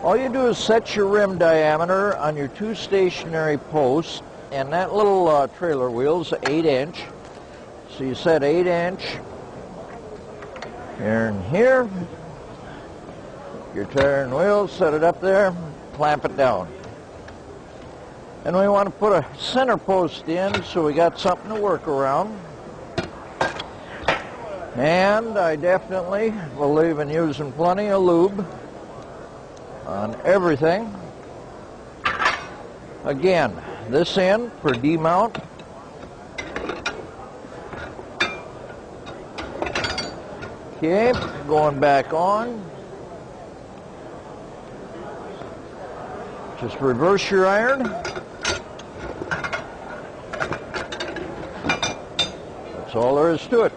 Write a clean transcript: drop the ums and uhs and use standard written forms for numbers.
All you do is set your rim diameter on your two stationary posts, and that little trailer wheel's 8-inch. So you set 8-inch here and here. Your turn wheel, set it up there, clamp it down. And we want to put a center post in so we got something to work around. And I definitely believe in using plenty of lube on everything. Again, this end for demount. Okay, going back on. Just reverse your iron. That's all there is to it.